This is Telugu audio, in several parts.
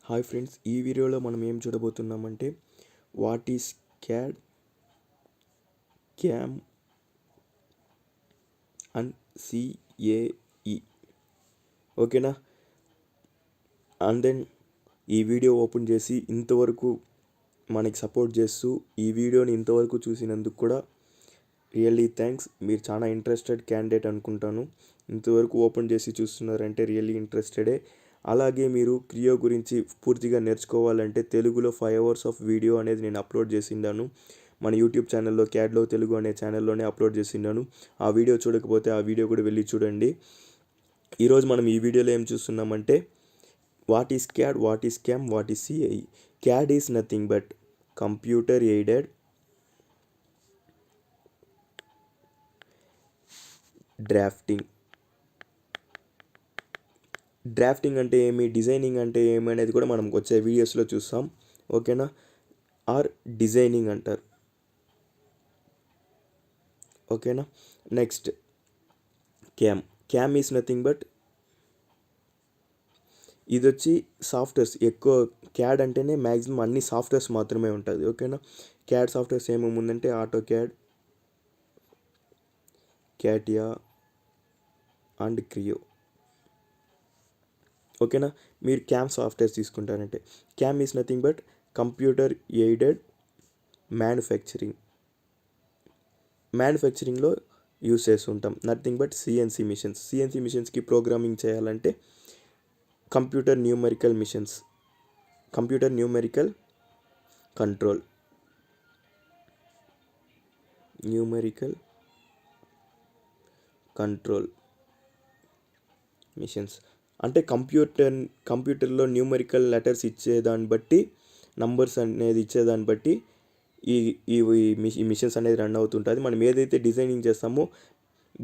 హాయ్ ఫ్రెండ్స్, ఈ వీడియోలో మనం ఏం చూడబోతున్నామంటే what is CAD, CAM and CAE. ఓకేనా? అండ్ దెన్ ఈ వీడియో ఓపెన్ చేసి ఇంతవరకు మనకి సపోర్ట్ చేస్తూ ఈ వీడియోని ఇంతవరకు చూసినందుకు కూడా రియల్లీ థ్యాంక్స్. మీరు చాలా ఇంట్రెస్టెడ్ క్యాండిడేట్ అనుకుంటాను. ఇంతవరకు ఓపెన్ చేసి చూస్తున్నారంటే రియల్లీ ఇంట్రెస్టెడే. అలాగే మీరు క్రియో గురించి పూర్తిగా నేర్చుకోవాలంటే తెలుగులో 5 hours ఆఫ్ వీడియో అనేది నేను అప్లోడ్ చేసిండాను. మన యూట్యూబ్ ఛానల్లో క్యాడ్లో తెలుగు అనే ఛానల్లోనే అప్లోడ్ చేసిండాను. ఆ వీడియో చూడకపోతే ఆ వీడియో కూడా వెళ్ళి చూడండి. ఈరోజు మనం ఈ వీడియోలో ఏం చూస్తున్నామంటే what is CAD, what is CAM, what is CI. CAD is nothing but computer aided drafting అంటే ఏమి, డిజైనింగ్ అంటే ఏమి అనేది కూడా మనం వచ్చే వీడియోస్లో చూస్తాం. ఓకేనా? ఆర్ డిజైనింగ్ అంటారు. ఓకేనా? Next cam is nothing but ఇది వచ్చి సాఫ్ట్వేర్స్. ఎక్కువ క్యాడ్ అంటేనే మ్యాక్సిమం అన్ని సాఫ్ట్వేర్స్ మాత్రమే ఉంటుంది. ఓకేనా? క్యాడ్ సాఫ్ట్వేర్స్ ఏమేమి ఉందంటే ఆటోక్యాడ్, క్యాటియా అండ్ క్రియో. ఓకేనా? మీరు క్యామ్ సాఫ్ట్వేర్స్ తీసుకుంటారంటే CAM is nothing but computer aided మ్యానుఫ్యాక్చరింగ్లో యూస్ చేస్తుంటాం. నథింగ్ బట్ సిఎన్సి మిషన్స్కి ప్రోగ్రామింగ్ చేయాలంటే కంప్యూటర్ న్యూమరికల్ కంట్రోల్ మిషన్స్ అంటే కంప్యూటర్లో న్యూమరికల్ లెటర్స్ ఇచ్చేదాన్ని బట్టి, నంబర్స్ అనేది ఇచ్చేదాన్ని బట్టి ఈ మిషన్స్ అనేది రన్ అవుతుంటుంది. మనం ఏదైతే డిజైనింగ్ చేస్తామో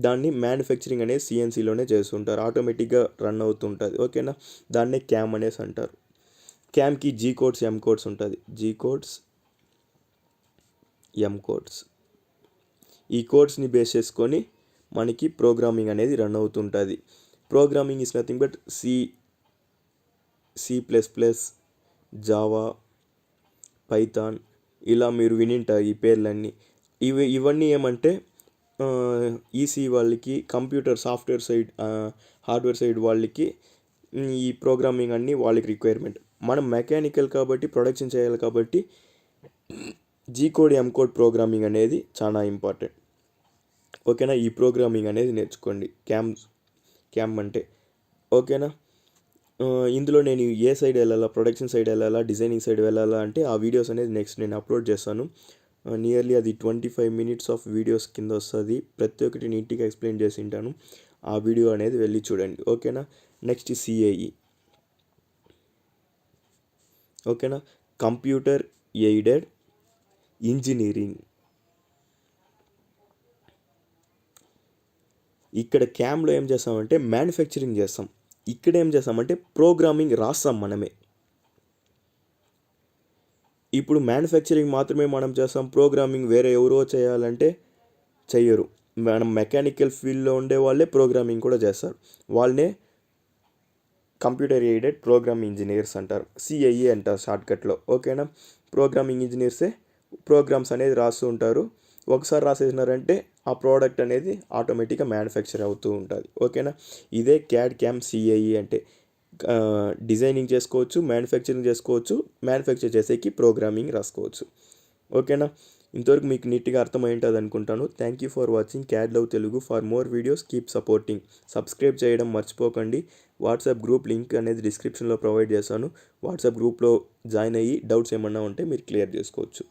దాన్ని మ్యానుఫ్యాక్చరింగ్ అనేది సిఎన్సిలోనే చేస్తుంటారు. ఆటోమేటిక్గా రన్ అవుతుంటుంది. ఓకేనా? దాన్నే క్యామ్ అనేసి అంటారు. క్యామ్కి జీ కోడ్స్, ఎం కోడ్స్ ఉంటుంది. ఈ కోడ్స్ని బేస్ చేసుకొని మనకి ప్రోగ్రామింగ్ అనేది రన్ అవుతుంటుంది. Programming is nothing but C++, Java, Python, ఇలా మీరు వినింటారు ఈ పేర్లన్నీ. ఇవన్నీ ఏమంటే ఈసీ వాళ్ళకి, computer software side, hardware side వాళ్ళకి ఈ ప్రోగ్రామింగ్ అన్నీ వాళ్ళకి రిక్వైర్మెంట్. మనం మెకానికల్ కాబట్టి, ప్రొడక్షన్ చేయాలి కాబట్టి జీ కోడ్, ఎం కోడ్ ప్రోగ్రామింగ్ అనేది చాలా ఇంపార్టెంట్. ఓకేనా? ఈ ప్రోగ్రామింగ్ అనేది నేర్చుకోండి క్యామ్ అంటే. ఓకేనా? ఇందులో నేను ఏ సైడ్ వెళ్ళాలా, ప్రొడక్షన్ సైడ్ వెళ్ళాలా, డిజైనింగ్ సైడ్ వెళ్ళాలా అంటే ఆ వీడియోస్ అనేది నెక్స్ట్ నేను అప్లోడ్ చేస్తాను. నియర్లీ అది 25 minutes ఆఫ్ వీడియోస్ కింద వస్తుంది. ప్రతి ఒక్కటి నీట్గా ఎక్స్ప్లెయిన్ చేసి ఉంటాను. ఆ వీడియో అనేది వెళ్ళి చూడండి. ఓకేనా? Next CIE. ఓకేనా? Computer aided engineering. ఇక్కడ క్యామ్లో ఏం చేస్తామంటే మ్యానుఫ్యాక్చరింగ్ చేస్తాం. ఇక్కడ ఏం చేస్తామంటే ప్రోగ్రామింగ్ రాస్తాం మనమే. ఇప్పుడు మ్యానుఫ్యాక్చరింగ్ మాత్రమే మనం చేస్తాం, ప్రోగ్రామింగ్ వేరే ఎవరో చేయాలంటే చెయ్యరు. మనం మెకానికల్ ఫీల్డ్లో ఉండే వాళ్ళే ప్రోగ్రామింగ్ కూడా చేస్తారు. వాళ్ళనే కంప్యూటర్ ఎయిడెడ్ ప్రోగ్రామింగ్ ఇంజనీర్స్ అంటారు. సిఐఈ అంటారు షార్ట్కట్లో. ఓకేనా? ప్రోగ్రామింగ్ ఇంజనీర్సే ప్రోగ్రామ్స్ అనేది రాస్తూ ఉంటారు. ఒకసారి రాసేసినారంటే ఆ ప్రోడక్ట్ అనేది ఆటోమేటిక్గా మ్యానుఫ్యాక్చర్ అవుతూ ఉంటుంది. ఓకేనా? ఇదే క్యాడ్, క్యామ్, సిఐఈ అంటే డిజైనింగ్ చేసుకోవచ్చు, మ్యానుఫ్యాక్చరింగ్ చేసుకోవచ్చు, మ్యానుఫ్యాక్చర్ చేసేకి ప్రోగ్రామింగ్ రాసుకోవచ్చు. ఓకేనా? ఇంతవరకు మీకు నీట్గా అర్థమై ఉంటుంది అనుకుంటాను. Thank you for watching CAD love Telugu. For more videos keep supporting. Subscribe చేయడం మర్చిపోకండి. వాట్సాప్ గ్రూప్ లింక్ అనేది డిస్క్రిప్షన్లో ప్రొవైడ్ చేశాను. వాట్సాప్ గ్రూప్లో జాయిన్ అయ్యి డౌట్స్ ఏమన్నా ఉంటే మీరు క్లియర్ చేసుకోవచ్చు.